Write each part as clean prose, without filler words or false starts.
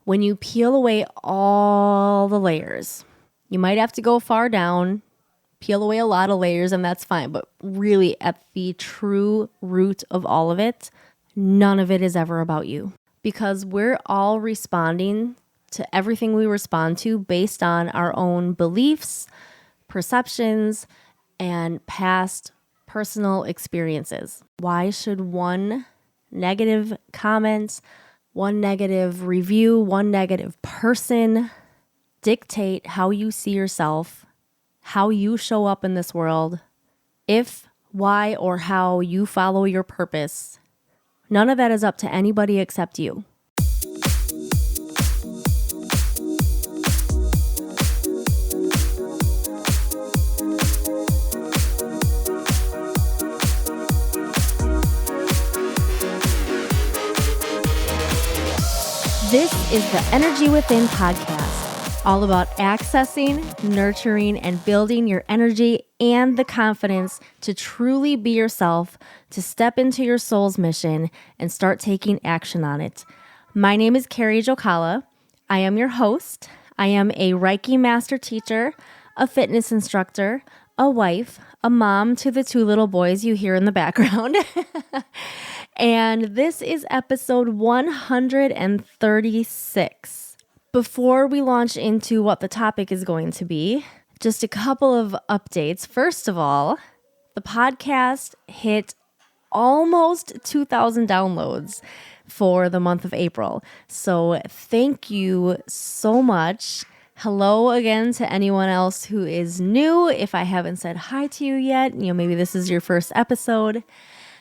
When you peel away all the layers, you might have to go far down, peel away a lot of layers, and that's fine. But really, at the true root of all of it, none of it is ever about you. Because we're all responding to everything we respond to based on our own beliefs, perceptions, and past personal experiences. Why should one negative comment, one negative review, one negative person dictate how you see yourself, how you show up in this world, if, why, or how you follow your purpose? None of that is up to anybody except you. This is the Energy Within podcast, all about accessing, nurturing, and building your energy and the confidence to truly be yourself, to step into your soul's mission and start taking action on it. My name is Carrie Jokala. I am your host. I am a Reiki master teacher, a fitness instructor, a wife, a mom to the 2 little boys you hear in the background. And this is episode 136. Before we launch into what the topic is going to be, just a couple of updates. First of all, the podcast hit almost 2,000 downloads for the month of April. So thank you so much. Hello again to anyone else who is new. If I haven't said hi to you yet, maybe this is your first episode.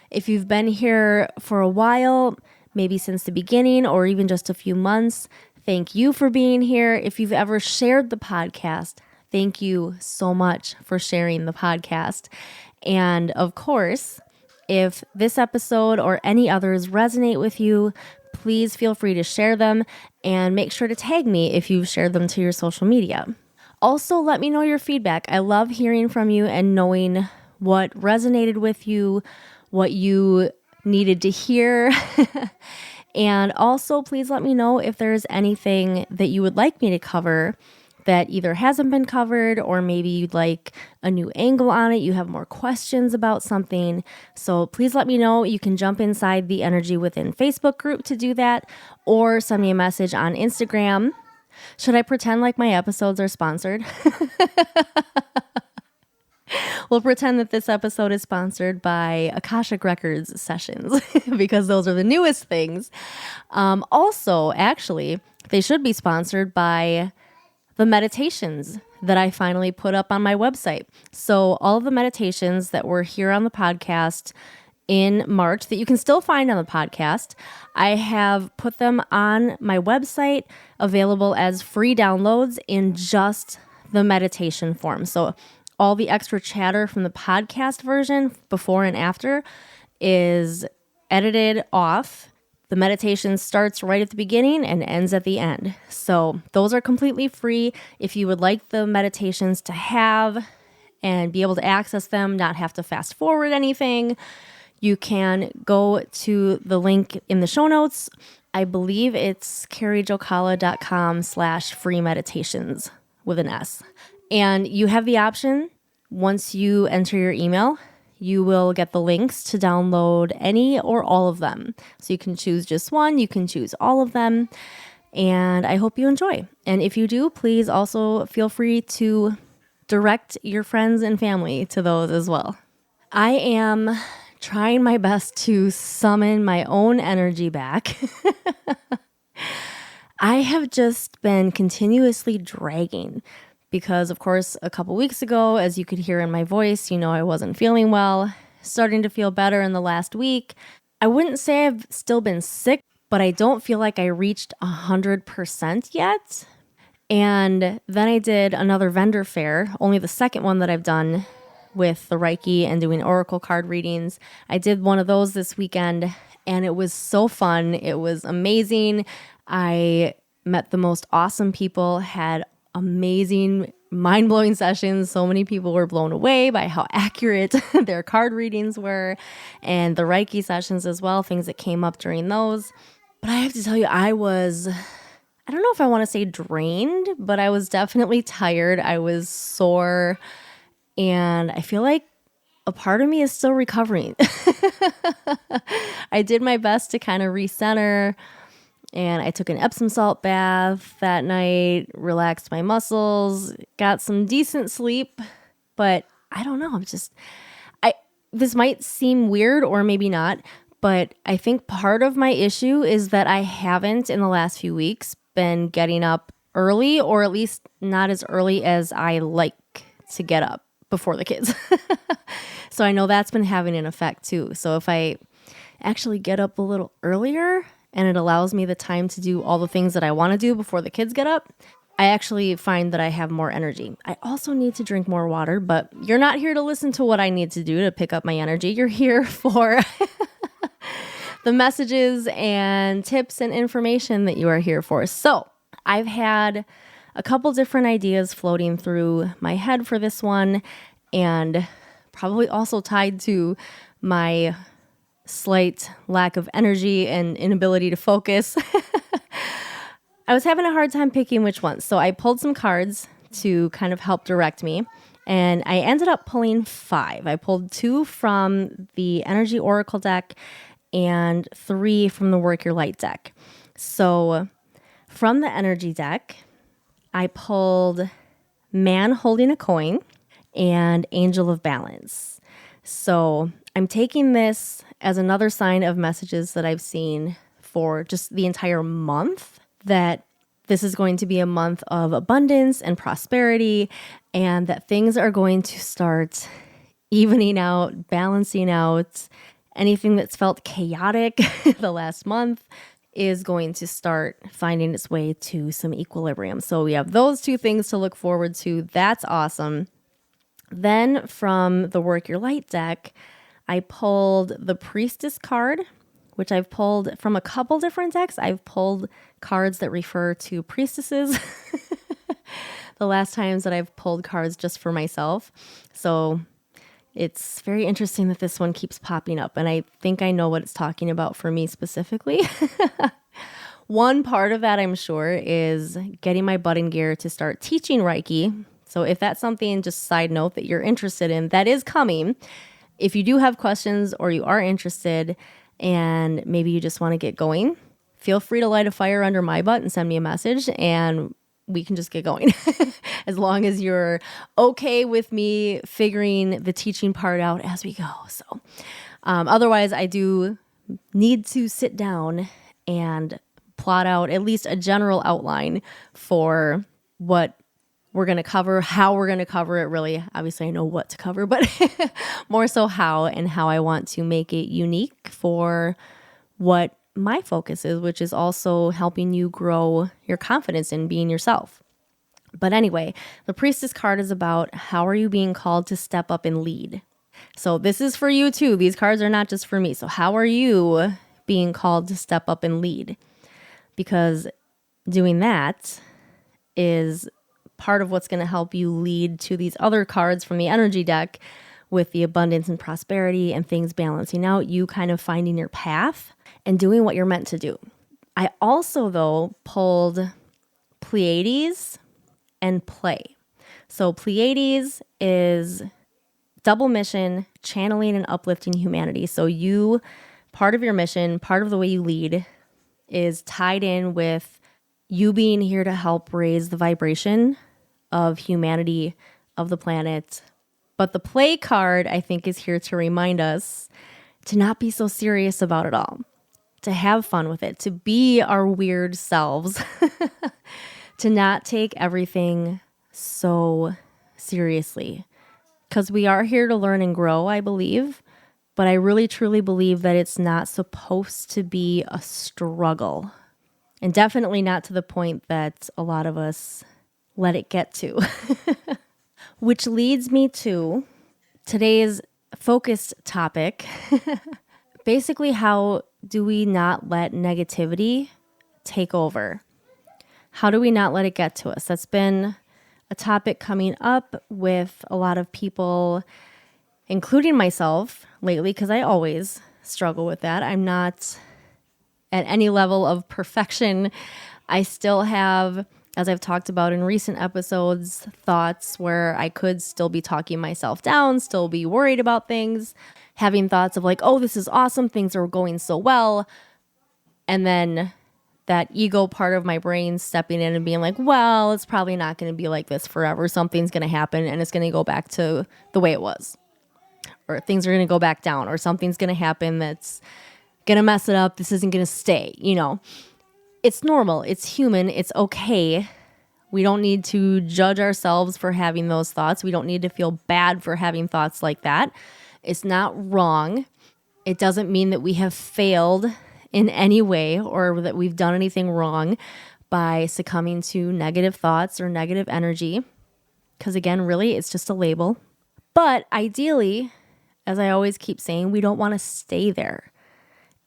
If you've been here for a while, maybe since the beginning or even just a few months, thank you for being here. If you've ever shared the podcast, thank you so much for sharing the podcast. And of course, if this episode or any others resonate with you, please feel free to share them and make sure to tag me if you've shared them to your social media. Also, let me know your feedback. I love hearing from you and knowing what resonated with you, what you needed to hear. And also, please let me know if there's anything that you would like me to cover that either hasn't been covered or maybe you'd like a new angle on it. You have more questions about something. So please let me know. You can jump inside the Energy Within Facebook group to do that or send me a message on Instagram. Should I pretend like my episodes are sponsored? We'll pretend that this episode is sponsored by Akashic Records sessions because those are the newest things. Also, actually, they should be sponsored by the meditations that I finally put up on my website. So all of the meditations that were here on the podcast in March that you can still find on the podcast, I have put them on my website, available as free downloads in just the meditation form. So all the extra chatter from the podcast version before and after is edited off. The meditation starts right at the beginning and ends at the end. So those are completely free. If you would like the meditations to have and be able to access them, not have to fast forward anything, you can go to the link in the show notes. I believe it's carriejokala.com/free meditations with an S. And you have the option, once you enter your email, you will get the links to download any or all of them. So you can choose just one, you can choose all of them, and I hope you enjoy. And if you do, please also feel free to direct your friends and family to those as well. I am trying my best to summon my own energy back. I have just been continuously dragging. Because, of course, a couple weeks ago, as you could hear in my voice, I wasn't feeling well, starting to feel better in the last week. I wouldn't say I've still been sick, but I don't feel like I reached 100% yet. And then I did another vendor fair, only the second one that I've done with the Reiki and doing oracle card readings. I did one of those this weekend, and it was so fun. It was amazing. I met the most awesome people, had amazing, mind-blowing sessions. So many people were blown away by how accurate their card readings were, and the Reiki sessions as well, things that came up during those. But I have to tell you, I was I don't know if I want to say drained, but I was definitely tired. I was sore, and I feel like a part of me is still recovering. I did my best to kind of recenter, and I took an Epsom salt bath that night, relaxed my muscles, got some decent sleep, but I don't know. This might seem weird or maybe not, but I think part of my issue is that I haven't in the last few weeks been getting up early, or at least not as early as I like to get up before the kids. So I know that's been having an effect too. So if I actually get up a little earlier and it allows me the time to do all the things that I want to do before the kids get up, I actually find that I have more energy. I also need to drink more water, but you're not here to listen to what I need to do to pick up my energy. You're here for the messages and tips and information that you are here for. So I've had a couple different ideas floating through my head for this one, and probably also tied to my slight lack of energy and inability to focus. I was having a hard time picking which ones. So I pulled some cards to kind of help direct me, and I ended up pulling 5. I pulled 2 from the Energy Oracle deck and 3 from the Work Your Light deck. So from the Energy deck, I pulled Man Holding a Coin and Angel of Balance. So I'm taking this as another sign of messages that I've seen for just the entire month, that this is going to be a month of abundance and prosperity, and that things are going to start evening out, balancing out. Anything that's felt chaotic the last month is going to start finding its way to some equilibrium. So we have those 2 things to look forward to. That's awesome. Then from the Work Your Light deck, I pulled the Priestess card, which I've pulled from a couple different decks. I've pulled cards that refer to priestesses the last times that I've pulled cards just for myself. So it's very interesting that this one keeps popping up, and I think I know what it's talking about for me specifically. One part of that, I'm sure, is getting my butt in gear to start teaching Reiki. So if that's something, just side note, that you're interested in, that is coming. If you do have questions or you are interested and maybe you just want to get going, feel free to light a fire under my butt and send me a message, and we can just get going. As long as you're okay with me figuring the teaching part out as we go. So otherwise, I do need to sit down and plot out at least a general outline for what we're going to cover, how we're going to cover it. Really, obviously I know what to cover, but more so how, and how I want to make it unique for what my focus is, which is also helping you grow your confidence in being yourself. But anyway, the Priestess card is about how are you being called to step up and lead. So this is for you too. These cards are not just for me. So how are you being called to step up and lead? Because doing that is part of what's going to help you lead to these other cards from the energy deck with the abundance and prosperity and things balancing out, you kind of finding your path and doing what you're meant to do. I also, though, pulled Pleiades and Play. So Pleiades is double mission, channeling and uplifting humanity. So part of your mission, part of the way you lead is tied in with you being here to help raise the vibration of humanity, of the planet. But the Play card, I think, is here to remind us to not be so serious about it all, to have fun with it, to be our weird selves, to not take everything so seriously. Because we are here to learn and grow, I believe. But I really, truly believe that it's not supposed to be a struggle. And definitely not to the point that a lot of us let it get to. Which leads me to today's focused topic. Basically, how do we not let negativity take over? How do we not let it get to us? That's been a topic coming up with a lot of people, including myself lately, because I always struggle with that. I'm not at any level of perfection I still have, as I've talked about in recent episodes, thoughts where I could still be talking myself down, still be worried about things, having thoughts of like, oh, this is awesome, things are going so well. And then that ego part of my brain stepping in and being like, well, it's probably not going to be like this forever. Something's going to happen and it's going to go back to the way it was. Or things are going to go back down, or something's going to happen that's going to mess it up. This isn't going to stay, It's normal. It's human. It's okay. We don't need to judge ourselves for having those thoughts. We don't need to feel bad for having thoughts like that. It's not wrong. It doesn't mean that we have failed in any way or that we've done anything wrong by succumbing to negative thoughts or negative energy. Because again, really, it's just a label. But ideally, as I always keep saying, we don't want to stay there.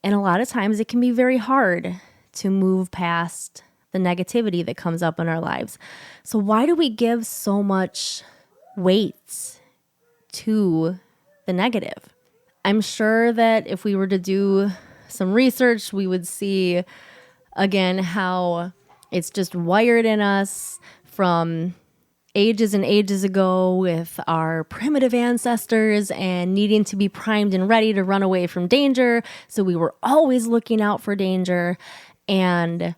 And a lot of times it can be very hard to move past the negativity that comes up in our lives. So why do we give so much weight to the negative? I'm sure that if we were to do some research, we would see, again, how it's just wired in us from ages and ages ago with our primitive ancestors and needing to be primed and ready to run away from danger. So we were always looking out for danger, and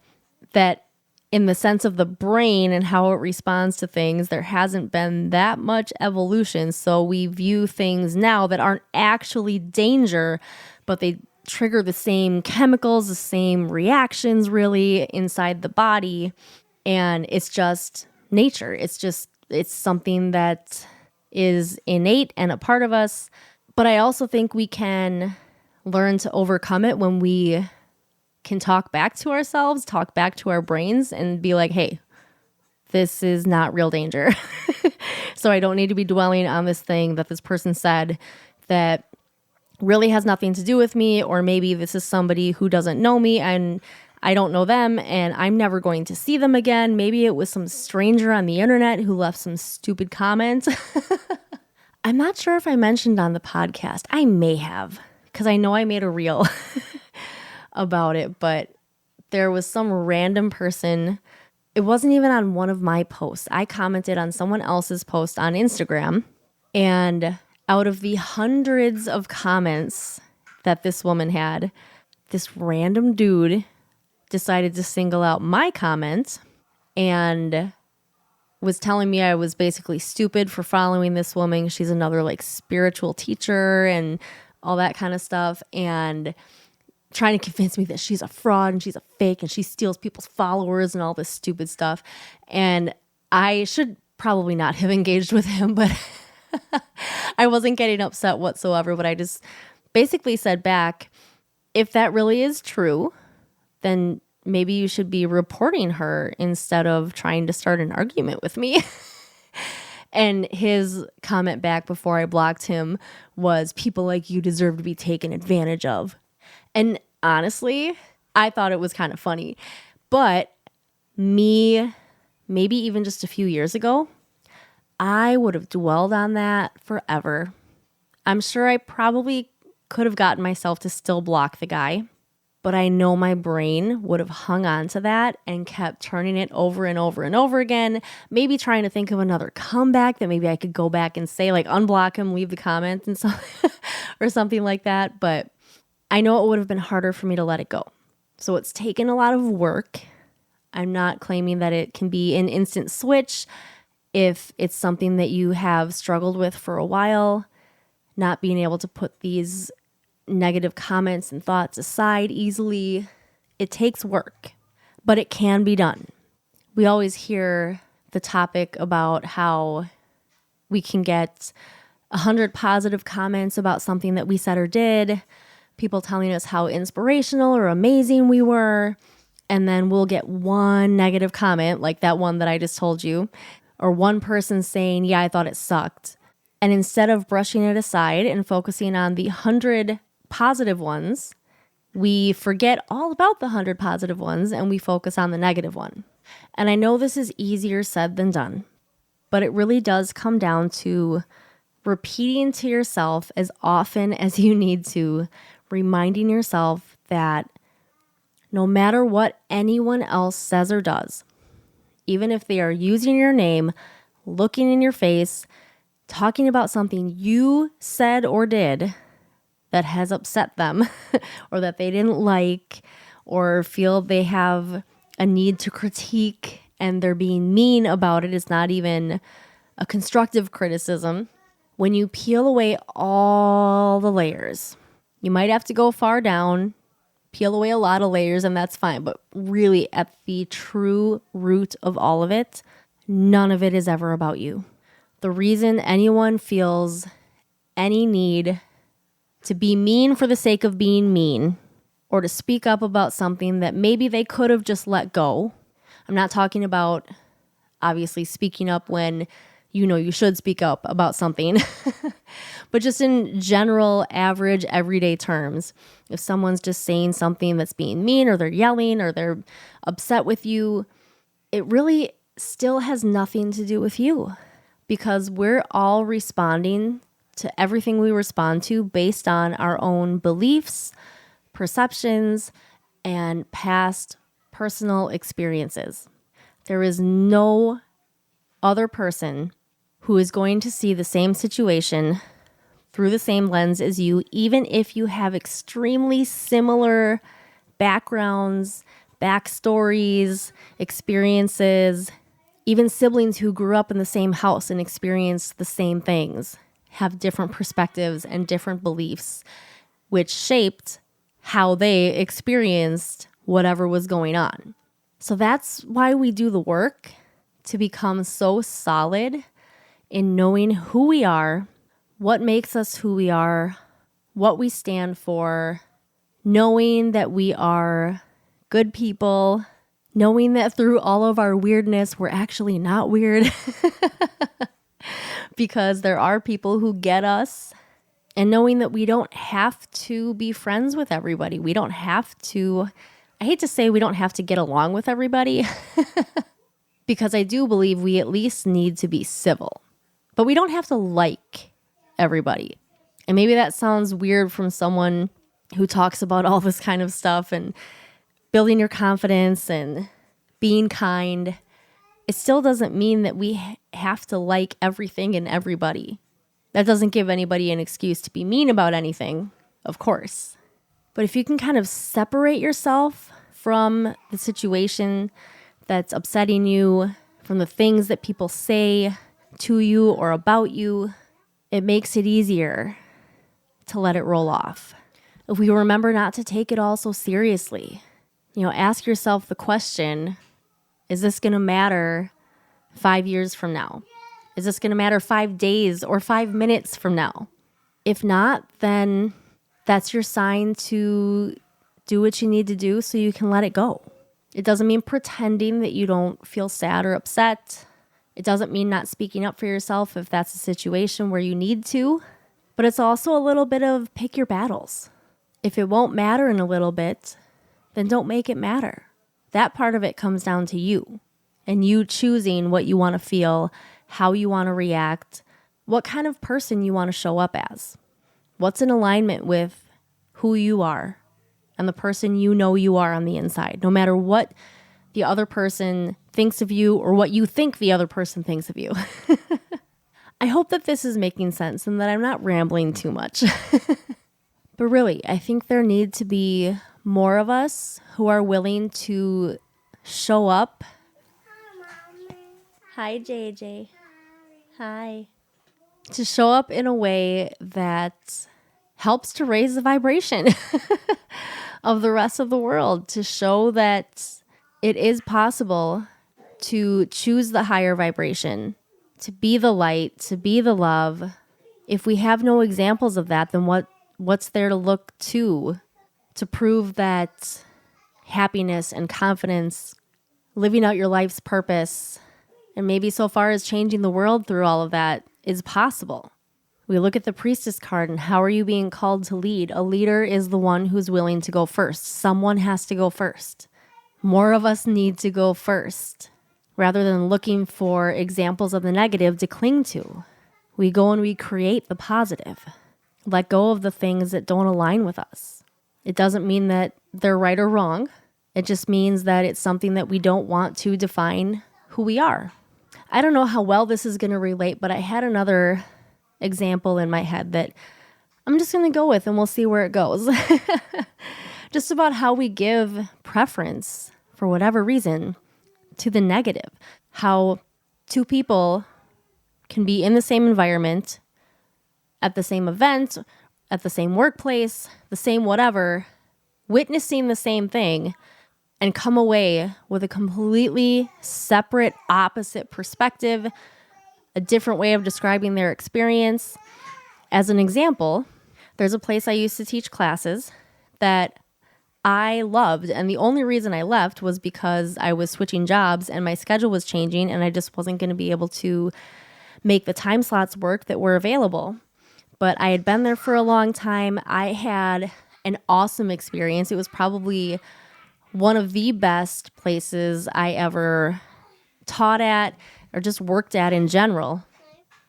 that in the sense of the brain and how it responds to things, there hasn't been that much evolution. So we view things now that aren't actually danger, but they trigger the same chemicals, the same reactions really inside the body. And it's just nature. It's something that is innate and a part of us. But I also think we can learn to overcome it when we can talk back to ourselves, talk back to our brains and be like, hey, this is not real danger. So I don't need to be dwelling on this thing that this person said that really has nothing to do with me, or maybe this is somebody who doesn't know me and I don't know them and I'm never going to see them again. Maybe it was some stranger on the internet who left some stupid comment. I'm not sure if I mentioned on the podcast. I may have, because I know I made a reel about it, but there was some random person. It wasn't even on one of my posts. I commented on someone else's post on Instagram, and out of the hundreds of comments that this woman had, this random dude decided to single out my comment and was telling me I was basically stupid for following this woman. She's another like spiritual teacher and all that kind of stuff, and trying to convince me that she's a fraud and she's a fake and she steals people's followers and all this stupid stuff. And I should probably not have engaged with him, but I wasn't getting upset whatsoever. But I just basically said back, if that really is true, then maybe you should be reporting her instead of trying to start an argument with me. And his comment back before I blocked him was, people like you deserve to be taken advantage of. And honestly, I thought it was kind of funny. But me, maybe even just a few years ago, I would have dwelled on that forever. I'm sure I probably could have gotten myself to still block the guy, but I know my brain would have hung on to that and kept turning it over and over and over again, maybe trying to think of another comeback that maybe I could go back and say, like, unblock him, leave the comments and so or something like that. But I know it would have been harder for me to let it go. So it's taken a lot of work. I'm not claiming that it can be an instant switch. If it's something that you have struggled with for a while, not being able to put these negative comments and thoughts aside easily, it takes work, but it can be done. We always hear the topic about how we can get 100 positive comments about something that we said or did, people telling us how inspirational or amazing we were, and then we'll get one negative comment like that one that I just told you, or one person saying, yeah, I thought it sucked. And instead of brushing it aside and focusing on the 100 positive ones, we forget all about the 100 positive ones and we focus on the negative one. And I know this is easier said than done, but it really does come down to repeating to yourself as often as you need to, reminding yourself that No matter what anyone else says or does, even if they are using your name, looking in your face, talking about something you said or did that has upset them or that they didn't like or feel they have a need to critique and they're being mean about it, it's not even a constructive criticism. When you peel away all the layers, you might have to go far down, peel away a lot of layers, and that's fine. But really, at the true root of all of it, none of it is ever about you. The reason anyone feels any need to be mean for the sake of being mean or to speak up about something that maybe they could have just let go. I'm not talking about obviously speaking up when you know you should speak up about something, but just in general, average, everyday terms. If someone's just saying something that's being mean or they're yelling or they're upset with you, it really still has nothing to do with you because we're all responding to everything we respond to based on our own beliefs, perceptions, and past personal experiences. There is no other person who is going to see the same situation through the same lens as you, even if you have extremely similar backgrounds, backstories, experiences. Even siblings who grew up in the same house and experienced the same things have different perspectives and different beliefs, which shaped how they experienced whatever was going on. So that's why we do the work, to become so solid in knowing who we are, what makes us who we are, what we stand for, knowing that we are good people, knowing that through all of our weirdness, we're actually not weird because there are people who get us, and knowing that we don't have to be friends with everybody. We don't have to, I hate to say we don't have to get along with everybody because I do believe we at least need to be civil, but we don't have to like everybody. And maybe that sounds weird from someone who talks about all this kind of stuff and building your confidence and being kind. It still doesn't mean that we have to like everything and everybody. That doesn't give anybody an excuse to be mean about anything, of course. But if you can kind of separate yourself from the situation that's upsetting you, from the things that people say to you or about you, it makes it easier to let it roll off. If we remember not to take it all so seriously, ask yourself the question, is this going to matter 5 years from now? Is this going to matter 5 days or 5 minutes from now? If not, then that's your sign to do what you need to do so you can let it go. It doesn't mean pretending that you don't feel sad or upset. It doesn't mean not speaking up for yourself if that's a situation where you need to. But it's also a little bit of pick your battles. If it won't matter in a little bit, then don't make it matter. That part of it comes down to you and you choosing what you want to feel, how you want to react, what kind of person you want to show up as. What's in alignment with who you are and the person you know you are on the inside, no matter what the other person thinks of you or what you think the other person thinks of you. I hope that this is making sense and that I'm not rambling too much. But really, I think there need to be more of us who are willing to show up. Hi, JJ. Hi. To show up in a way that helps to raise the vibration of the rest of the world, to show that it is possible to choose the higher vibration, to be the light, to be the love. If we have no examples of that, then what's there to look to prove that happiness and confidence, living out your life's purpose, and maybe so far as changing the world through all of that is possible? We look at the priestess card and how are you being called to lead? A leader is the one who's willing to go first. Someone has to go first. More of us need to go first rather than looking for examples of the negative to cling to. We go and we create the positive. Let go of the things that don't align with us. It doesn't mean that they're right or wrong. It just means that it's something that we don't want to define who we are. I don't know how well this is going to relate, but I had another example in my head that I'm just going to go with, and we'll see where it goes. Just about how we give preference, for whatever reason, to the negative. How two people can be in the same environment, at the same event, at the same workplace, the same whatever, witnessing the same thing, and come away with a completely separate, opposite perspective, a different way of describing their experience. As an example, there's a place I used to teach classes that I loved, and the only reason I left was because I was switching jobs and my schedule was changing and I just wasn't going to be able to make the time slots work that were available. But I had been there for a long time. I had an awesome experience. It was probably one of the best places I ever taught at or just worked at in general.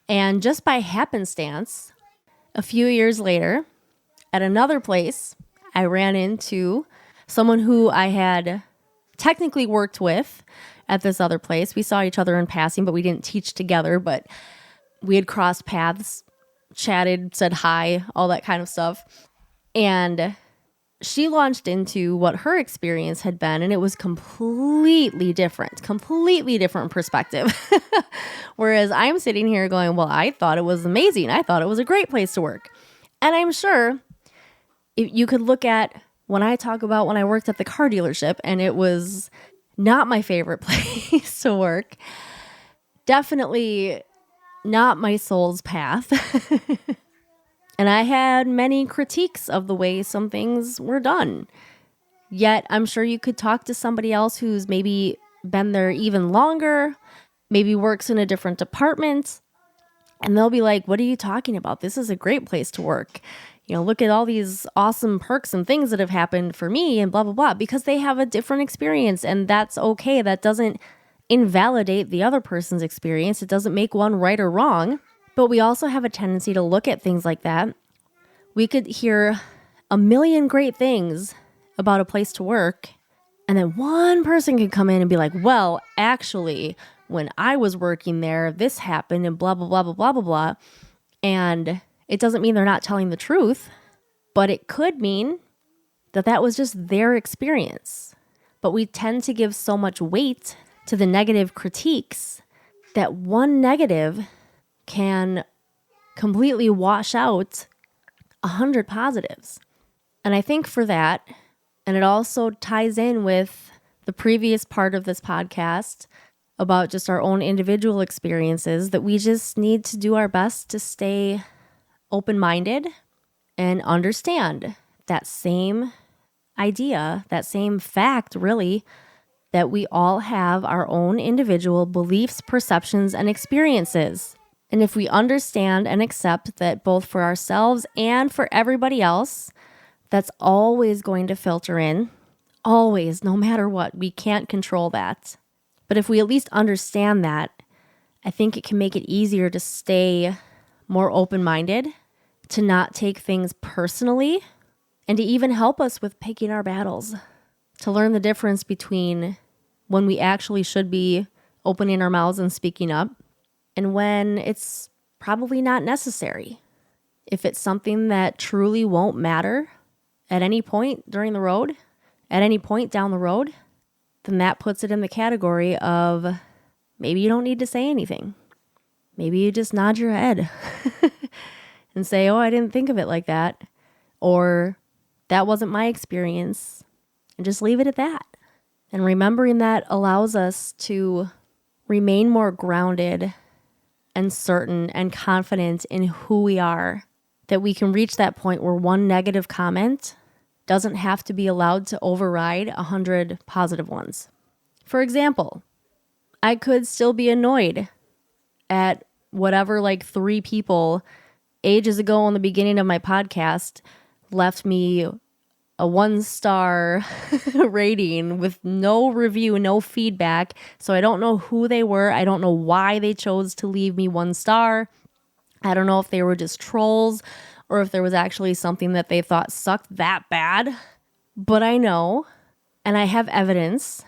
And just by happenstance, a few years later, at another place, I ran into someone who I had technically worked with at this other place. We saw each other in passing, but we didn't teach together, but we had crossed paths, chatted, said hi, all that kind of stuff. And she launched into what her experience had been, and it was completely different perspective. Whereas I'm sitting here going, well, I thought it was amazing. I thought it was a great place to work. And I'm sure if you could look at when I talk about when I worked at the car dealership and it was not my favorite place to work, definitely not my soul's path. And I had many critiques of the way some things were done. Yet I'm sure you could talk to somebody else who's maybe been there even longer, maybe works in a different department, and they'll be like, what are you talking about? This is a great place to work. You know, look at all these awesome perks and things that have happened for me and blah, blah, blah, because they have a different experience, and that's okay. That doesn't invalidate the other person's experience. It doesn't make one right or wrong. But we also have a tendency to look at things like that. We could hear a million great things about a place to work, and then one person could come in and be like, well, actually, when I was working there, this happened and blah, blah, blah, blah, blah, blah, blah. And it doesn't mean they're not telling the truth, but it could mean that that was just their experience. But we tend to give so much weight to the negative critiques that one negative can completely wash out 100 positives. And I think for that, and it also ties in with the previous part of this podcast about just our own individual experiences, that we just need to do our best to stay open-minded and understand that same idea, that same fact, really, that we all have our own individual beliefs, perceptions, and experiences. And if we understand and accept that both for ourselves and for everybody else, that's always going to filter in. Always, no matter what. We can't control that. But if we at least understand that, I think it can make it easier to stay more open-minded, to not take things personally, and to even help us with picking our battles. To learn the difference between when we actually should be opening our mouths and speaking up, and when it's probably not necessary. If it's something that truly won't matter at any point during the road, at any point down the road, then that puts it in the category of maybe you don't need to say anything. Maybe you just nod your head and say, oh, I didn't think of it like that. Or that wasn't my experience. And just leave it at that. And remembering that allows us to remain more grounded and certain and confident in who we are, that we can reach that point where one negative comment doesn't have to be allowed to override 100 positive ones. For example, I could still be annoyed at whatever 3 people ages ago in the beginning of my podcast left me a 1-star rating with no review, no feedback. So I don't know who they were. I don't know why they chose to leave me 1 star. I don't know if they were just trolls or if there was actually something that they thought sucked that bad. But I know, And I have evidence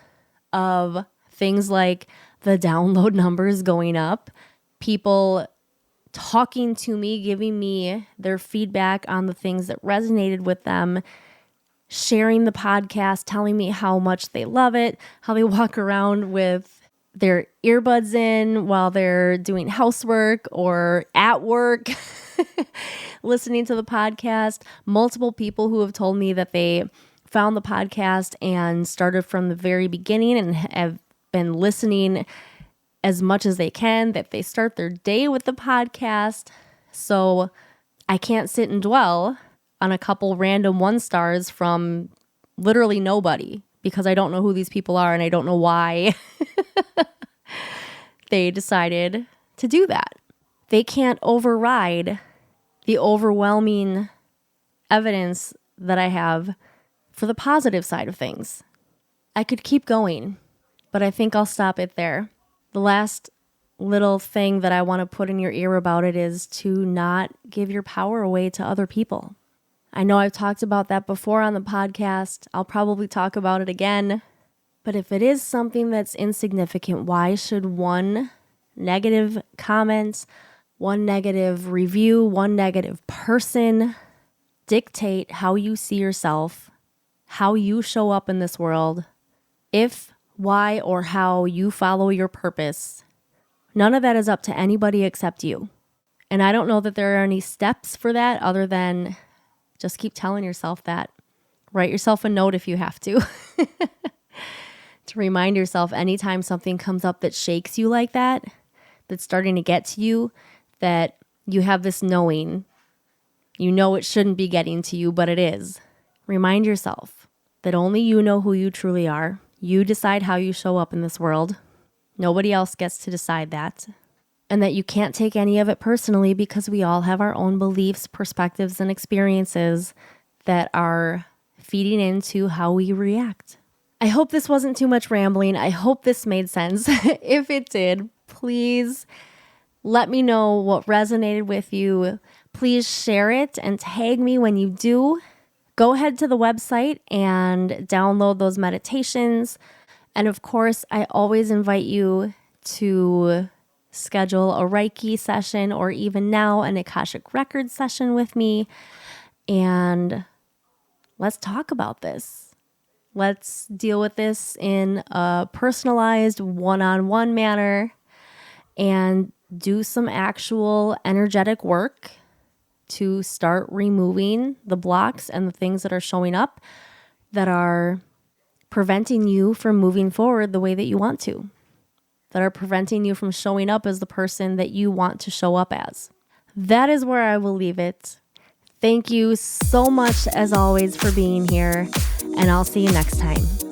of things like the download numbers going up, people talking to me, giving me their feedback on the things that resonated with them, sharing the podcast, telling me how much they love it, how they walk around with their earbuds in while they're doing housework or at work, listening to the podcast. Multiple people who have told me that they found the podcast and started from the very beginning and have been listening as much as they can, that they start their day with the podcast. So I can't sit and dwell on a couple random 1-stars from literally nobody, because I don't know who these people are and I don't know why they decided to do that. They can't override the overwhelming evidence that I have for the positive side of things. I could keep going, but I think I'll stop it there. The last little thing that I want to put in your ear about it is to not give your power away to other people. I know I've talked about that before on the podcast. I'll probably talk about it again. But if it is something that's insignificant, why should one negative comment, one negative review, one negative person dictate how you see yourself, how you show up in this world, if, why, or how you follow your purpose? None of that is up to anybody except you. And I don't know that there are any steps for that other than just keep telling yourself that. Write yourself a note if you have to. To remind yourself anytime something comes up that shakes you like that, that's starting to get to you, that you have this knowing. You know it shouldn't be getting to you, but it is. Remind yourself that only you know who you truly are. You decide how you show up in this world. Nobody else gets to decide that. And that you can't take any of it personally, because we all have our own beliefs, perspectives, and experiences that are feeding into how we react. I hope this wasn't too much rambling. I hope this made sense. If it did, please let me know what resonated with you. Please share it and tag me when you do. Go ahead to the website and download those meditations. And of course, I always invite you to schedule a Reiki session, or even now an Akashic Records session with me. And let's talk about this. Let's deal with this in a personalized one-on-one manner and do some actual energetic work to start removing the blocks and the things that are showing up that are preventing you from moving forward the way that you want to, that are preventing you from showing up as the person that you want to show up as. That is where I will leave it. Thank you so much, as always, for being here, and I'll see you next time.